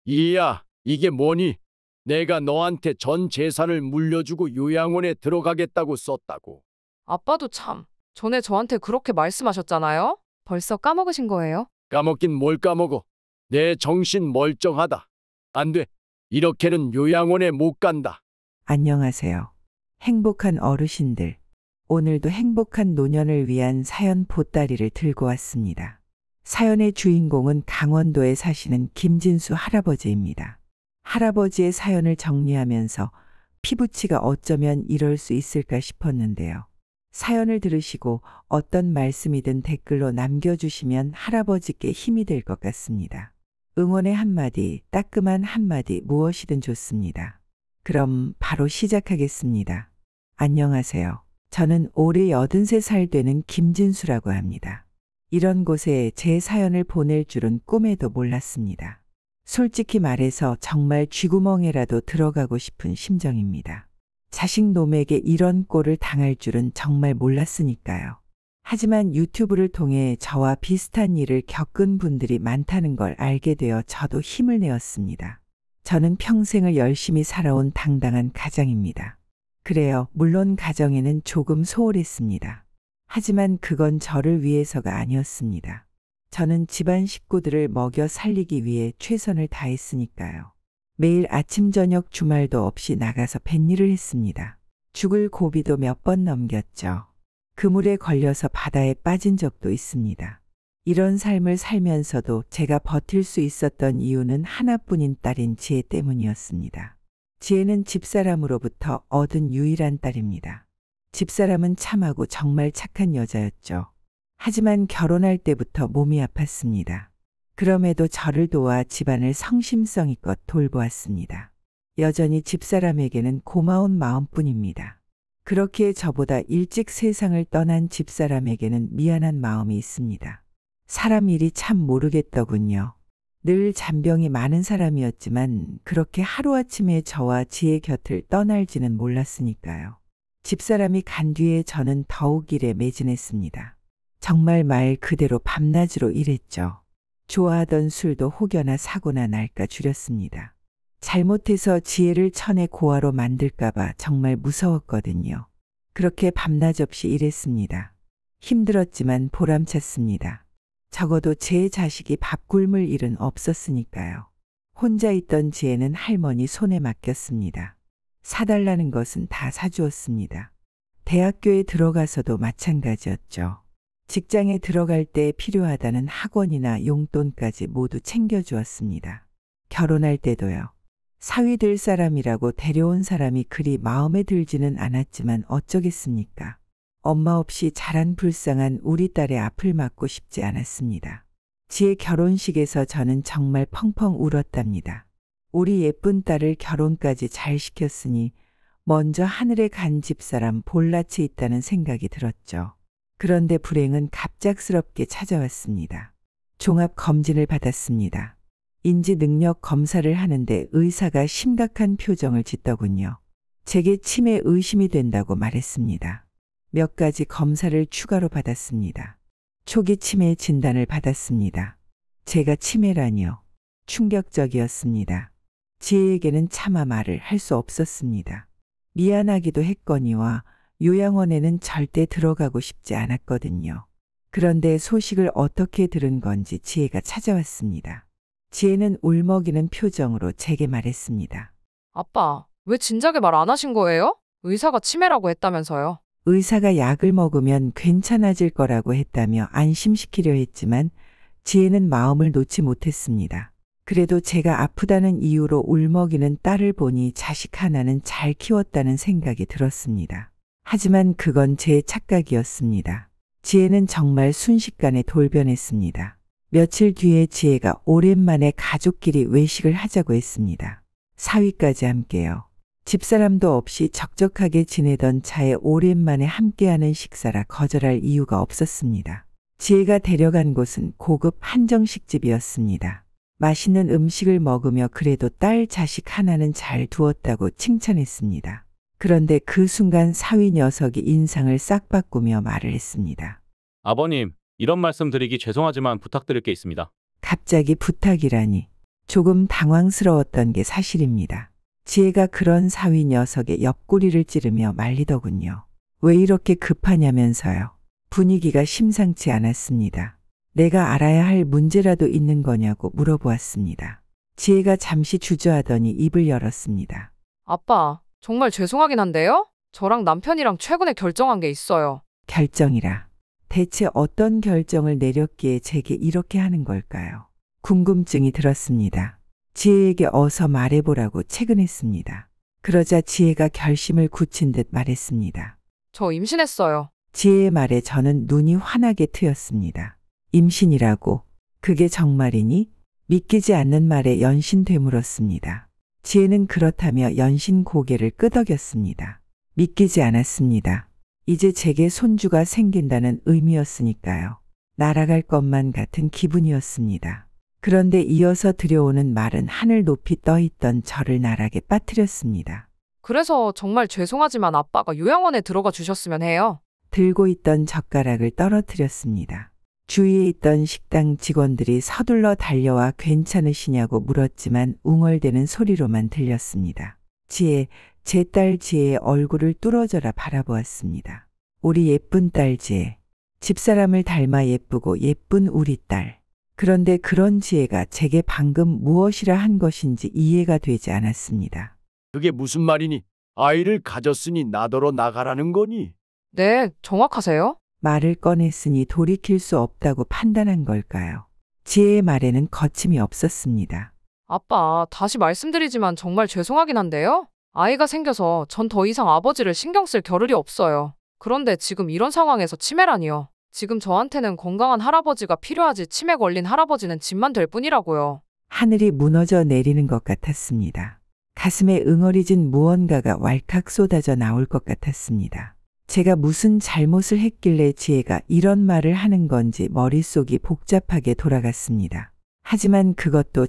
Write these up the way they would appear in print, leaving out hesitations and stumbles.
이야, 이게 뭐니? 내가 너한테 전 재산을 물려주고 요양원에 들어가겠다고 썼다고. 아빠도 참, 전에 저한테 그렇게 말씀하셨잖아요? 벌써 까먹으신 거예요? 까먹긴 뭘 까먹어. 내 정신 멀쩡하다. 안 돼. 이렇게는 요양원에 못 간다. 안녕하세요. 행복한 어르신들. 오늘도 행복한 노년을 위한 사연 보따리를 들고 왔습니다. 사연의 주인공은 강원도에 사시는 김진수 할아버지입니다. 할아버지의 사연을 정리하면서 피부치가 어쩌면 이럴 수 있을까 싶었는데요. 사연을 들으시고 어떤 말씀이든 댓글로 남겨주시면 할아버지께 힘이 될 것 같습니다. 응원의 한마디, 따끔한 한마디 무엇이든 좋습니다. 그럼 바로 시작하겠습니다. 안녕하세요. 저는 올해 83살 되는 김진수라고 합니다. 이런 곳에 제 사연을 보낼 줄은 꿈에도 몰랐습니다. 솔직히 말해서 정말 쥐구멍에라도 들어가고 싶은 심정입니다. 자식 놈에게 이런 꼴을 당할 줄은 정말 몰랐으니까요. 하지만 유튜브를 통해 저와 비슷한 일을 겪은 분들이 많다는 걸 알게 되어 저도 힘을 내었습니다. 저는 평생을 열심히 살아온 당당한 가장입니다. 그래요, 물론 가정에는 조금 소홀했습니다. 하지만 그건 저를 위해서가 아니었습니다. 저는 집안 식구들을 먹여 살리기 위해 최선을 다했으니까요. 매일 아침 저녁 주말도 없이 나가서 뱃일을 했습니다. 죽을 고비도 몇 번 넘겼죠. 그물에 걸려서 바다에 빠진 적도 있습니다. 이런 삶을 살면서도 제가 버틸 수 있었던 이유는 하나뿐인 딸인 지혜 때문이었습니다. 지혜는 집사람으로부터 얻은 유일한 딸입니다. 집사람은 참하고 정말 착한 여자였죠. 하지만 결혼할 때부터 몸이 아팠습니다. 그럼에도 저를 도와 집안을 성심성의껏 돌보았습니다. 여전히 집사람에게는 고마운 마음뿐입니다. 그렇기에 저보다 일찍 세상을 떠난 집사람에게는 미안한 마음이 있습니다. 사람 일이 참 모르겠더군요. 늘 잔병이 많은 사람이었지만 그렇게 하루아침에 저와 지혜 곁을 떠날지는 몰랐으니까요. 집사람이 간 뒤에 저는 더욱 일에 매진했습니다. 정말 말 그대로 밤낮으로 일했죠. 좋아하던 술도 혹여나 사고나 날까 줄였습니다. 잘못해서 지혜를 천의 고아로 만들까봐 정말 무서웠거든요. 그렇게 밤낮 없이 일했습니다. 힘들었지만 보람찼습니다. 적어도 제 자식이 밥 굶을 일은 없었으니까요. 혼자 있던 지혜는 할머니 손에 맡겼습니다. 사달라는 것은 다 사주었습니다. 대학교에 들어가서도 마찬가지였죠. 직장에 들어갈 때 필요하다는 학원이나 용돈까지 모두 챙겨주었습니다. 결혼할 때도요. 사위 될 사람이라고 데려온 사람이 그리 마음에 들지는 않았지만 어쩌겠습니까? 엄마 없이 자란 불쌍한 우리 딸의 앞을 막고 싶지 않았습니다. 지혜 결혼식에서 저는 정말 펑펑 울었답니다. 우리 예쁜 딸을 결혼까지 잘 시켰으니 먼저 하늘에 간 집사람 볼낯이 있다는 생각이 들었죠. 그런데 불행은 갑작스럽게 찾아왔습니다. 종합 검진을 받았습니다. 인지 능력 검사를 하는데 의사가 심각한 표정을 짓더군요. 제게 치매 의심이 된다고 말했습니다. 몇 가지 검사를 추가로 받았습니다. 초기 치매 진단을 받았습니다. 제가 치매라니요. 충격적이었습니다. 지혜에게는 차마 말을 할 수 없었습니다. 미안하기도 했거니와 요양원에는 절대 들어가고 싶지 않았거든요. 그런데 소식을 어떻게 들은 건지 지혜가 찾아왔습니다. 지혜는 울먹이는 표정으로 제게 말했습니다. 아빠, 왜 진작에 말 안 하신 거예요? 의사가 치매라고 했다면서요. 의사가 약을 먹으면 괜찮아질 거라고 했다며 안심시키려 했지만 지혜는 마음을 놓지 못했습니다. 그래도 제가 아프다는 이유로 울먹이는 딸을 보니 자식 하나는 잘 키웠다는 생각이 들었습니다. 하지만 그건 제 착각이었습니다. 지혜는 정말 순식간에 돌변했습니다. 며칠 뒤에 지혜가 오랜만에 가족끼리 외식을 하자고 했습니다. 사위까지 함께요. 집사람도 없이 적적하게 지내던 차에 오랜만에 함께하는 식사라 거절할 이유가 없었습니다. 지혜가 데려간 곳은 고급 한정식집이었습니다. 맛있는 음식을 먹으며 그래도 딸 자식 하나는 잘 두었다고 칭찬했습니다. 그런데 그 순간 사위 녀석이 인상을 싹 바꾸며 말을 했습니다. 아버님, 이런 말씀 드리기 죄송하지만 부탁드릴 게 있습니다. 갑자기 부탁이라니. 조금 당황스러웠던 게 사실입니다. 지혜가 그런 사위 녀석의 옆구리를 찌르며 말리더군요. 왜 이렇게 급하냐면서요. 분위기가 심상치 않았습니다. 내가 알아야 할 문제라도 있는 거냐고 물어보았습니다. 지혜가 잠시 주저하더니 입을 열었습니다. 아빠, 정말 죄송하긴 한데요. 저랑 남편이랑 최근에 결정한 게 있어요. 결정이라. 대체 어떤 결정을 내렸기에 제게 이렇게 하는 걸까요? 궁금증이 들었습니다. 지혜에게 어서 말해보라고 채근했습니다. 그러자 지혜가 결심을 굳힌 듯 말했습니다. 저 임신했어요. 지혜의 말에 저는 눈이 환하게 트였습니다. 임신이라고? 그게 정말이니? 믿기지 않는 말에 연신 되물었습니다. 지혜는 그렇다며 연신 고개를 끄덕였습니다. 믿기지 않았습니다. 이제 제게 손주가 생긴다는 의미였으니까요. 날아갈 것만 같은 기분이었습니다. 그런데 이어서 들여오는 말은 하늘 높이 떠있던 저를 나락에 빠뜨렸습니다. 그래서 정말 죄송하지만 아빠가 요양원에 들어가 주셨으면 해요. 들고 있던 젓가락을 떨어뜨렸습니다. 주위에 있던 식당 직원들이 서둘러 달려와 괜찮으시냐고 물었지만 웅얼대는 소리로만 들렸습니다. 지혜, 제 딸 지혜의 얼굴을 뚫어져라 바라보았습니다. 우리 예쁜 딸 지혜. 집사람을 닮아 예쁘고 예쁜 우리 딸. 그런데 그런 지혜가 제게 방금 무엇이라 한 것인지 이해가 되지 않았습니다. 그게 무슨 말이니? 아이를 가졌으니 나더러 나가라는 거니? 네, 정확하세요? 말을 꺼냈으니 돌이킬 수 없다고 판단한 걸까요? 지혜의 말에는 거침이 없었습니다. 아빠, 다시 말씀드리지만 정말 죄송하긴 한데요. 아이가 생겨서 전 더 이상 아버지를 신경 쓸 겨를이 없어요. 그런데 지금 이런 상황에서 치매라니요. 지금 저한테는 건강한 할아버지가 필요하지 치매 걸린 할아버지는 집만 될 뿐이라고요. 하늘이 무너져 내리는 것 같았습니다. 가슴에 응어리진 무언가가 왈칵 쏟아져 나올 것 같았습니다. 제가 무슨 잘못을 했길래 지혜가 이런 말을 하는 건지 머릿속이 복잡하게 돌아갔습니다. 하지만 그것도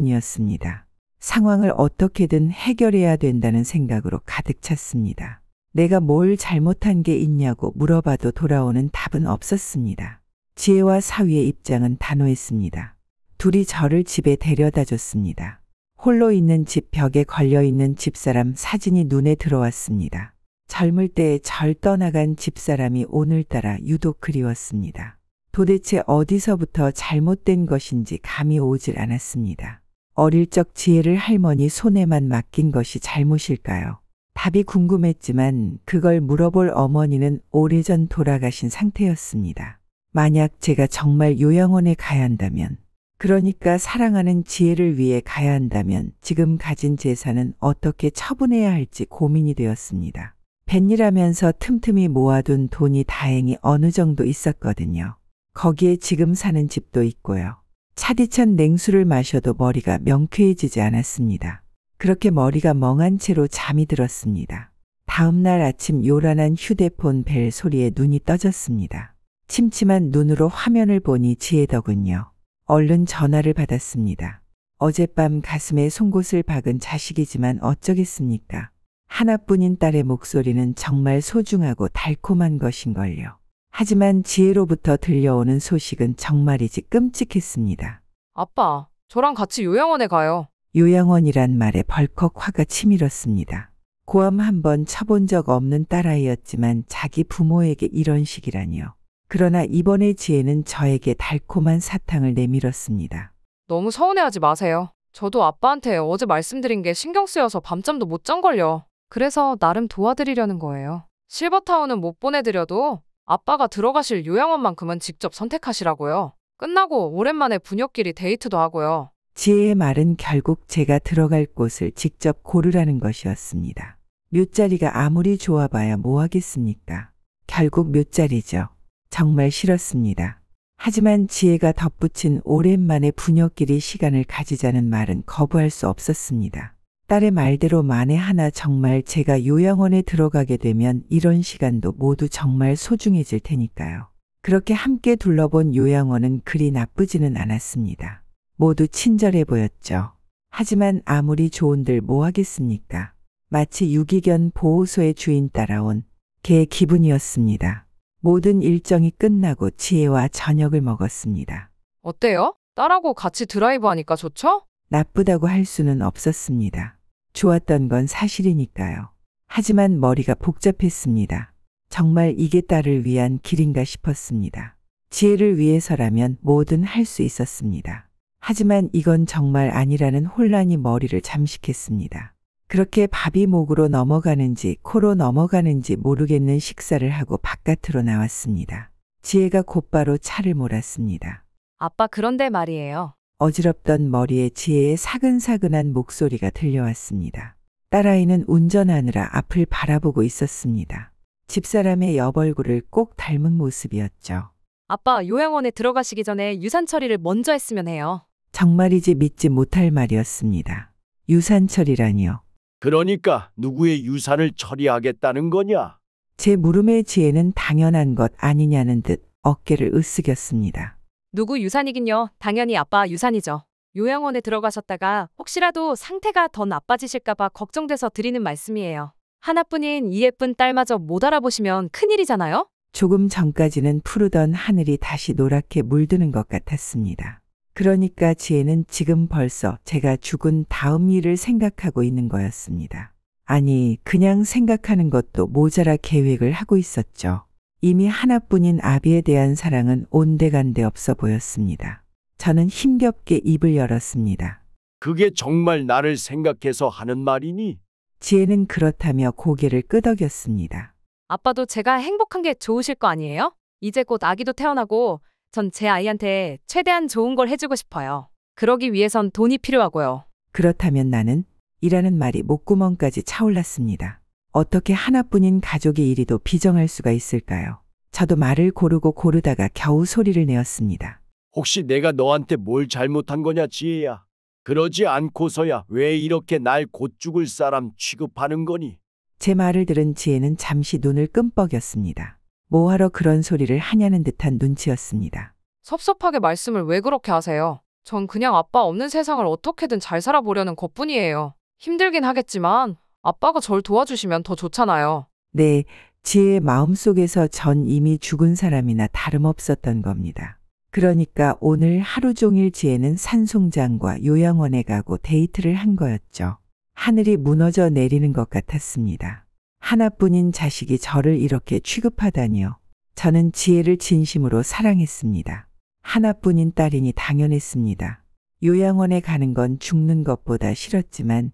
잠깐뿐이었습니다. 상황을 어떻게든 해결해야 된다는 생각으로 가득 찼습니다. 내가 뭘 잘못한 게 있냐고 물어봐도 돌아오는 답은 없었습니다. 지혜와 사위의 입장은 단호했습니다. 둘이 저를 집에 데려다 줬습니다. 홀로 있는 집 벽에 걸려있는 집사람 사진이 눈에 들어왔습니다. 젊을 때에 절 떠나간 집사람이 오늘따라 유독 그리웠습니다. 도대체 어디서부터 잘못된 것인지 감이 오질 않았습니다. 어릴 적 지혜를 할머니 손에만 맡긴 것이 잘못일까요? 답이 궁금했지만 그걸 물어볼 어머니는 오래전 돌아가신 상태였습니다. 만약 제가 정말 요양원에 가야 한다면, 그러니까 사랑하는 지혜를 위해 가야 한다면 지금 가진 재산은 어떻게 처분해야 할지 고민이 되었습니다. 뱃일하면서 틈틈이 모아둔 돈이 다행히 어느 정도 있었거든요. 거기에 지금 사는 집도 있고요. 차디찬 냉수를 마셔도 머리가 명쾌해지지 않았습니다. 그렇게 머리가 멍한 채로 잠이 들었습니다. 다음 날 아침 요란한 휴대폰 벨 소리에 눈이 떠졌습니다. 침침한 눈으로 화면을 보니 지혜더군요. 얼른 전화를 받았습니다. 어젯밤 가슴에 송곳을 박은 자식이지만 어쩌겠습니까? 하나뿐인 딸의 목소리는 정말 소중하고 달콤한 것인걸요. 하지만 지혜로부터 들려오는 소식은 정말이지 끔찍했습니다. 아빠, 저랑 같이 요양원에 가요. 요양원이란 말에 벌컥 화가 치밀었습니다. 고함 한번 쳐본 적 없는 딸아이였지만 자기 부모에게 이런 식이라니요. 그러나 이번에 지혜는 저에게 달콤한 사탕을 내밀었습니다. 너무 서운해하지 마세요. 저도 아빠한테 어제 말씀드린 게 신경 쓰여서 밤잠도 못 잔걸요. 그래서 나름 도와드리려는 거예요. 실버타운은 못 보내드려도 아빠가 들어가실 요양원만큼은 직접 선택하시라고요. 끝나고 오랜만에 부녀끼리 데이트도 하고요. 지혜의 말은 결국 제가 들어갈 곳을 직접 고르라는 것이었습니다. 묘자리가 아무리 좋아봐야 뭐 하겠습니까? 결국 묘자리죠. 정말 싫었습니다. 하지만 지혜가 덧붙인 오랜만에 부녀끼리 시간을 가지자는 말은 거부할 수 없었습니다. 딸의 말대로 만에 하나 정말 제가 요양원에 들어가게 되면 이런 시간도 모두 정말 소중해질 테니까요. 그렇게 함께 둘러본 요양원은 그리 나쁘지는 않았습니다. 모두 친절해 보였죠. 하지만 아무리 좋은들 뭐 하겠습니까? 마치 유기견 보호소의 주인 따라온 개 기분이었습니다. 모든 일정이 끝나고 지혜와 저녁을 먹었습니다. 어때요? 딸하고 같이 드라이브 하니까 좋죠? 나쁘다고 할 수는 없었습니다. 좋았던 건 사실이니까요. 하지만 머리가 복잡했습니다. 정말 이게 딸을 위한 길인가 싶었습니다. 지혜를 위해서라면 뭐든 할 수 있었습니다. 하지만 이건 정말 아니라는 혼란이 머리를 잠식했습니다. 그렇게 밥이 목으로 넘어가는지 코로 넘어가는지 모르겠는 식사를 하고 바깥으로 나왔습니다. 지혜가 곧바로 차를 몰았습니다. 아빠 그런데 말이에요. 어지럽던 머리에 지혜의 사근사근한 목소리가 들려왔습니다. 딸아이는 운전하느라 앞을 바라보고 있었습니다. 집사람의 옆얼굴을 꼭 닮은 모습이었죠. 아빠 요양원에 들어가시기 전에 유산 처리를 먼저 했으면 해요. 정말이지 믿지 못할 말이었습니다. 유산 처리라니요. 그러니까 누구의 유산을 처리하겠다는 거냐? 제 물음에 지혜는 당연한 것 아니냐는 듯 어깨를 으쓱였습니다. 누구 유산이긴요. 당연히 아빠 유산이죠. 요양원에 들어가셨다가 혹시라도 상태가 더 나빠지실까봐 걱정돼서 드리는 말씀이에요. 하나뿐인 이 예쁜 딸마저 못 알아보시면 큰일이잖아요? 조금 전까지는 푸르던 하늘이 다시 노랗게 물드는 것 같았습니다. 그러니까 지혜는 지금 벌써 제가 죽은 다음 일을 생각하고 있는 거였습니다. 아니, 그냥 생각하는 것도 모자라 계획을 하고 있었죠. 이미 하나뿐인 아비에 대한 사랑은 온데간데 없어 보였습니다. 저는 힘겹게 입을 열었습니다. 그게 정말 나를 생각해서 하는 말이니? 지혜는 그렇다며 고개를 끄덕였습니다. 아빠도 제가 행복한 게 좋으실 거 아니에요? 이제 곧 아기도 태어나고 전 제 아이한테 최대한 좋은 걸 해주고 싶어요. 그러기 위해선 돈이 필요하고요. 그렇다면 나는 이라는 말이 목구멍까지 차올랐습니다. 어떻게 하나뿐인 가족의 일이도 비정할 수가 있을까요? 저도 말을 고르고 고르다가 겨우 소리를 내었습니다. 혹시 내가 너한테 뭘 잘못한 거냐, 지혜야? 그러지 않고서야 왜 이렇게 날 곧 죽을 사람 취급하는 거니? 제 말을 들은 지혜는 잠시 눈을 끔뻑였습니다. 뭐하러 그런 소리를 하냐는 듯한 눈치였습니다. 섭섭하게 말씀을 왜 그렇게 하세요? 전 그냥 아빠 없는 세상을 어떻게든 잘 살아보려는 것뿐이에요. 힘들긴 하겠지만 아빠가 절 도와주시면 더 좋잖아요. 네, 지혜의 마음속에서 전 이미 죽은 사람이나 다름없었던 겁니다. 그러니까 오늘 하루 종일 지혜는 산송장과 요양원에 가고 데이트를 한 거였죠. 하늘이 무너져 내리는 것 같았습니다. 하나뿐인 자식이 저를 이렇게 취급하다니요. 저는 지혜를 진심으로 사랑했습니다. 하나뿐인 딸이니 당연했습니다. 요양원에 가는 건 죽는 것보다 싫었지만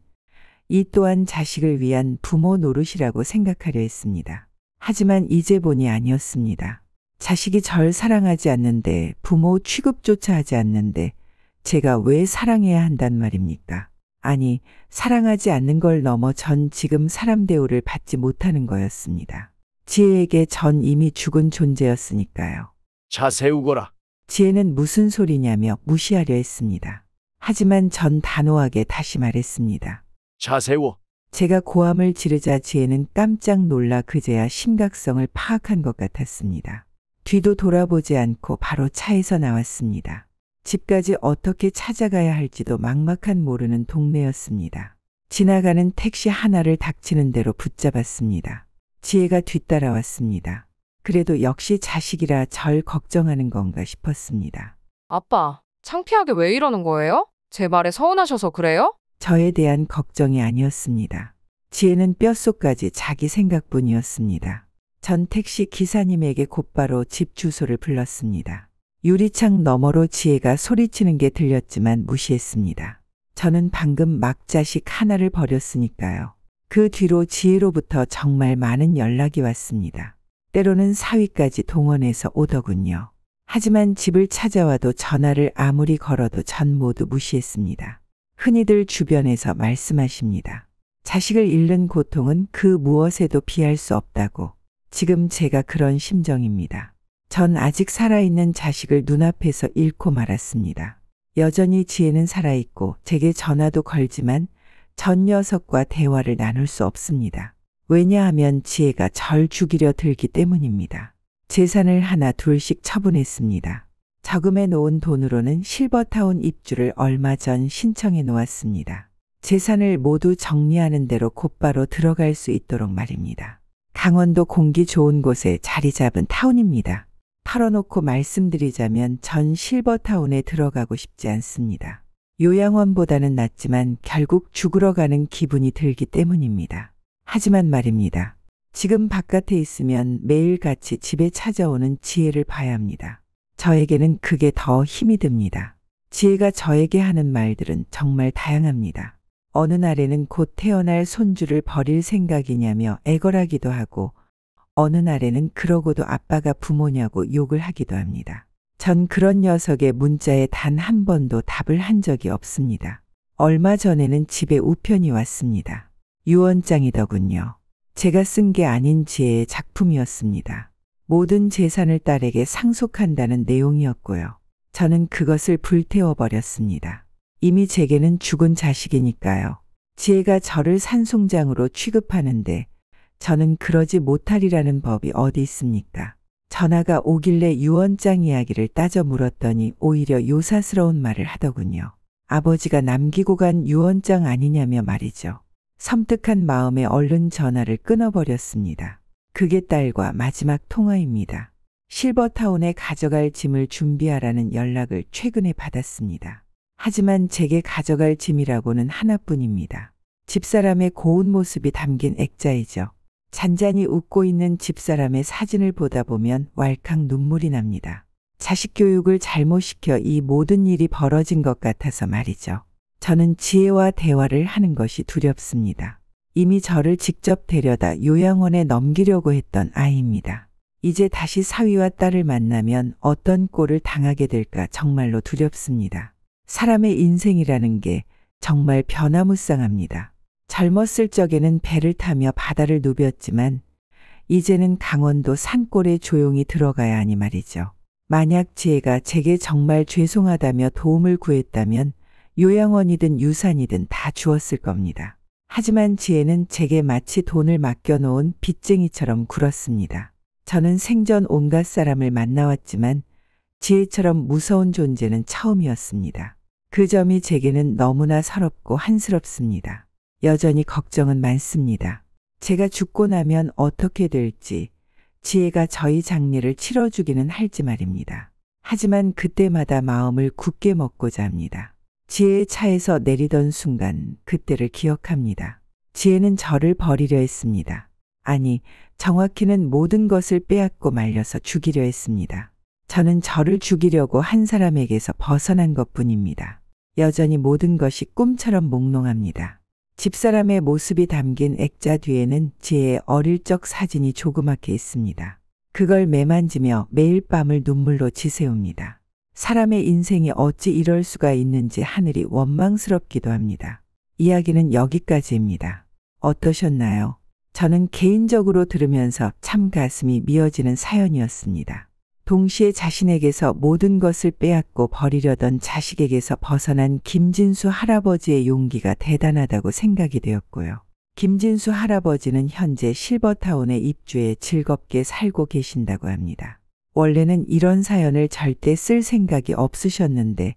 이 또한 자식을 위한 부모 노릇이라고 생각하려 했습니다. 하지만 이제 보니 아니었습니다. 자식이 절 사랑하지 않는데 부모 취급조차 하지 않는데 제가 왜 사랑해야 한단 말입니까? 아니, 사랑하지 않는 걸 넘어 전 지금 사람 대우를 받지 못하는 거였습니다. 지혜에게 전 이미 죽은 존재였으니까요. 자, 세우거라. 지혜는 무슨 소리냐며 무시하려 했습니다. 하지만 전 단호하게 다시 말했습니다. 자, 세워. 제가 고함을 지르자 지혜는 깜짝 놀라 그제야 심각성을 파악한 것 같았습니다. 뒤도 돌아보지 않고 바로 차에서 나왔습니다. 집까지 어떻게 찾아가야 할지도 막막한 모르는 동네였습니다. 지나가는 택시 하나를 닥치는 대로 붙잡았습니다. 지혜가 뒤따라왔습니다. 그래도 역시 자식이라 절 걱정하는 건가 싶었습니다. 아빠, 창피하게 왜 이러는 거예요? 제 말에 서운하셔서 그래요? 저에 대한 걱정이 아니었습니다. 지혜는 뼛속까지 자기 생각뿐이었습니다. 전 택시 기사님에게 곧바로 집 주소를 불렀습니다. 유리창 너머로 지혜가 소리치는 게 들렸지만 무시했습니다. 저는 방금 막자식 하나를 버렸으니까요. 그 뒤로 지혜로부터 정말 많은 연락이 왔습니다. 때로는 사위까지 동원해서 오더군요. 하지만 집을 찾아와도 전화를 아무리 걸어도 전 모두 무시했습니다. 흔히들 주변에서 말씀하십니다. 자식을 잃는 고통은 그 무엇에도 비할 수 없다고. 지금 제가 그런 심정입니다. 전 아직 살아있는 자식을 눈앞에서 잃고 말았습니다. 여전히 지혜는 살아있고 제게 전화도 걸지만 전 녀석과 대화를 나눌 수 없습니다. 왜냐하면 지혜가 절 죽이려 들기 때문입니다. 재산을 하나 둘씩 처분했습니다. 저금해 놓은 돈으로는 실버타운 입주를 얼마 전 신청해 놓았습니다. 재산을 모두 정리하는 대로 곧바로 들어갈 수 있도록 말입니다. 강원도 공기 좋은 곳에 자리 잡은 타운입니다. 털어놓고 말씀드리자면 전 실버타운에 들어가고 싶지 않습니다. 요양원보다는 낫지만 결국 죽으러 가는 기분이 들기 때문입니다. 하지만 말입니다. 지금 바깥에 있으면 매일같이 집에 찾아오는 지혜를 봐야 합니다. 저에게는 그게 더 힘이 듭니다. 지혜가 저에게 하는 말들은 정말 다양합니다. 어느 날에는 곧 태어날 손주를 버릴 생각이냐며 애걸하기도 하고, 어느 날에는 그러고도 아빠가 부모냐고 욕을 하기도 합니다. 전 그런 녀석의 문자에 단 한 번도 답을 한 적이 없습니다. 얼마 전에는 집에 우편이 왔습니다. 유언장이더군요. 제가 쓴 게 아닌 지혜의 작품이었습니다. 모든 재산을 딸에게 상속한다는 내용이었고요. 저는 그것을 불태워버렸습니다. 이미 제게는 죽은 자식이니까요. 지혜가 저를 산송장으로 취급하는데 저는 그러지 못하리라는 법이 어디 있습니까? 전화가 오길래 유언장 이야기를 따져 물었더니 오히려 요사스러운 말을 하더군요. 아버지가 남기고 간 유언장 아니냐며 말이죠. 섬뜩한 마음에 얼른 전화를 끊어버렸습니다. 그게 딸과 마지막 통화입니다. 실버타운에 가져갈 짐을 준비하라는 연락을 최근에 받았습니다. 하지만 제게 가져갈 짐이라고는 하나뿐입니다. 집사람의 고운 모습이 담긴 액자이죠. 잔잔히 웃고 있는 집사람의 사진을 보다 보면 왈칵 눈물이 납니다. 자식 교육을 잘못 시켜 이 모든 일이 벌어진 것 같아서 말이죠. 저는 지혜와 대화를 하는 것이 두렵습니다. 이미 저를 직접 데려다 요양원에 넘기려고 했던 아이입니다. 이제 다시 사위와 딸을 만나면 어떤 꼴을 당하게 될까 정말로 두렵습니다. 사람의 인생이라는 게 정말 변화무쌍합니다. 젊었을 적에는 배를 타며 바다를 누볐지만 이제는 강원도 산골에 조용히 들어가야 하니 말이죠. 만약 지혜가 제게 정말 죄송하다며 도움을 구했다면 요양원이든 유산이든 다 주었을 겁니다. 하지만 지혜는 제게 마치 돈을 맡겨놓은 빚쟁이처럼 굴었습니다. 저는 생전 온갖 사람을 만나왔지만 지혜처럼 무서운 존재는 처음이었습니다. 그 점이 제게는 너무나 서럽고 한스럽습니다. 여전히 걱정은 많습니다. 제가 죽고 나면 어떻게 될지, 지혜가 저희 장례를 치러주기는 할지 말입니다. 하지만 그때마다 마음을 굳게 먹고자 합니다. 지혜의 차에서 내리던 순간 그때를 기억합니다. 지혜는 저를 버리려 했습니다. 아니, 정확히는 모든 것을 빼앗고 말려서 죽이려 했습니다. 저는 저를 죽이려고 한 사람에게서 벗어난 것뿐입니다. 여전히 모든 것이 꿈처럼 몽롱합니다. 집사람의 모습이 담긴 액자 뒤에는 지혜의 어릴 적 사진이 조그맣게 있습니다. 그걸 매만지며 매일 밤을 눈물로 지새웁니다. 사람의 인생이 어찌 이럴 수가 있는지 하늘이 원망스럽기도 합니다. 이야기는 여기까지입니다. 어떠셨나요? 저는 개인적으로 들으면서 참 가슴이 미어지는 사연이었습니다. 동시에 자신에게서 모든 것을 빼앗고 버리려던 자식에게서 벗어난 김진수 할아버지의 용기가 대단하다고 생각이 되었고요. 김진수 할아버지는 현재 실버타운에 입주해 즐겁게 살고 계신다고 합니다. 원래는 이런 사연을 절대 쓸 생각이 없으셨는데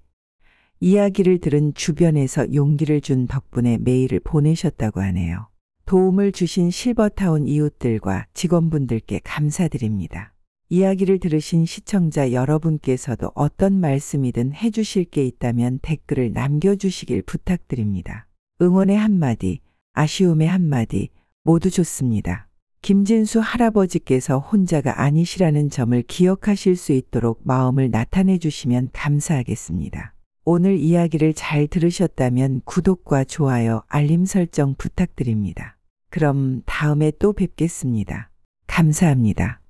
이야기를 들은 주변에서 용기를 준 덕분에 메일을 보내셨다고 하네요. 도움을 주신 실버타운 이웃들과 직원분들께 감사드립니다. 이야기를 들으신 시청자 여러분께서도 어떤 말씀이든 해주실 게 있다면 댓글을 남겨주시길 부탁드립니다. 응원의 한마디, 아쉬움의 한마디 모두 좋습니다. 김진수 할아버지께서 혼자가 아니시라는 점을 기억하실 수 있도록 마음을 나타내 주시면 감사하겠습니다. 오늘 이야기를 잘 들으셨다면 구독과 좋아요, 알림 설정 부탁드립니다. 그럼 다음에 또 뵙겠습니다. 감사합니다.